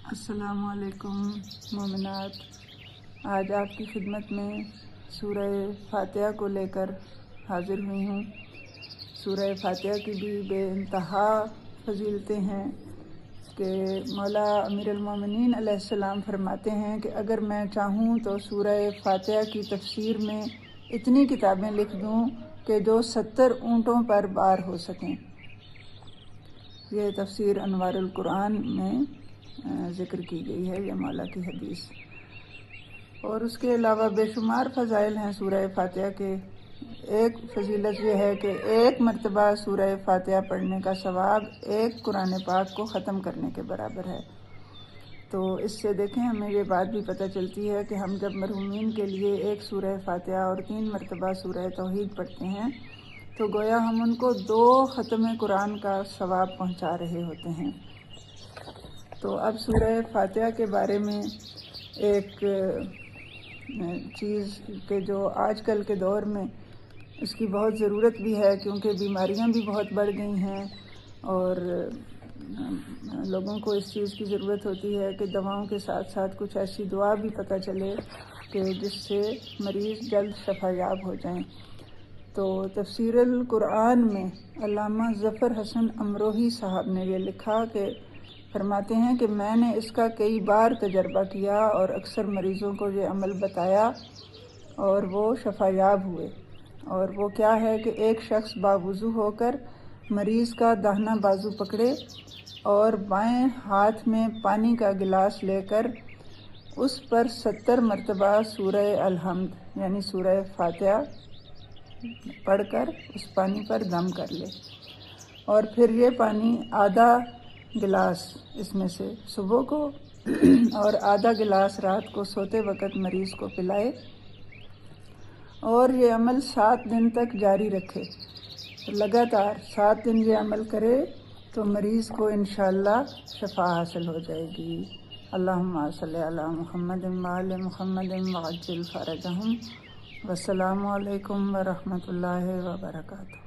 السلام علیکم مومنات، آج آپ کی خدمت میں سورہ فاتحہ کو لے کر حاضر ہوئی ہوں۔ سورہ فاتحہ کی بھی بے انتہا فضیلتیں ہیں کہ مولا امیر المومنین علیہ السلام فرماتے ہیں کہ اگر میں چاہوں تو سورہ فاتحہ کی تفسیر میں اتنی کتابیں لکھ دوں کہ جو 70 اونٹوں پر بار ہو سکیں۔ یہ تفسیر انوار القرآن میں ذکر کی گئی ہے، یہ مولا کی حدیث۔ اور اس کے علاوہ بے شمار فضائل ہیں سورہ فاتحہ کے۔ ایک فضیلت یہ ہے کہ ایک مرتبہ سورہ فاتحہ پڑھنے کا ثواب ایک قرآن پاک کو ختم کرنے کے برابر ہے۔ تو اس سے دیکھیں ہمیں یہ بات بھی پتہ چلتی ہے کہ ہم جب مرحومین کے لیے ایک سورہ فاتحہ اور 3 مرتبہ سورہ توحید پڑھتے ہیں تو گویا ہم ان کو 2 ختم قرآن کا ثواب پہنچا رہے ہوتے ہیں۔ تو اب سورہ فاتحہ کے بارے میں ایک چیز کہ جو آج کل کے دور میں اس کی بہت ضرورت بھی ہے، کیونکہ بیماریاں بھی بہت بڑھ گئی ہیں اور لوگوں کو اس چیز کی ضرورت ہوتی ہے کہ دواؤں کے ساتھ ساتھ کچھ ایسی دعا بھی پتہ چلے کہ جس سے مریض جلد شفا یاب ہو جائیں۔ تو تفسیر القرآن میں علامہ ظفر حسن امروہی صاحب نے یہ لکھا کہ فرماتے ہیں کہ میں نے اس کا کئی بار تجربہ کیا اور اکثر مریضوں کو یہ عمل بتایا اور وہ شفا یاب ہوئے۔ اور وہ کیا ہے کہ ایک شخص باوضو ہو کر مریض کا داہنا بازو پکڑے اور بائیں ہاتھ میں پانی کا گلاس لے کر اس پر 70 مرتبہ سورہ الحمد یعنی سورہ فاتحہ پڑھ کر اس پانی پر دم کر لے، اور پھر یہ پانی آدھا گلاس اس میں سے صبح کو اور آدھا گلاس رات کو سوتے وقت مریض کو پلائے، اور یہ عمل 7 دن تک جاری رکھے۔ لگاتار 7 دن یہ عمل کرے تو مریض کو انشاءاللہ شفا حاصل ہو جائے گی۔ اللہم صلی علی محمد وآل محمد وعجل فرجہم۔ والسلام علیکم ورحمۃ اللہ وبرکاتہ۔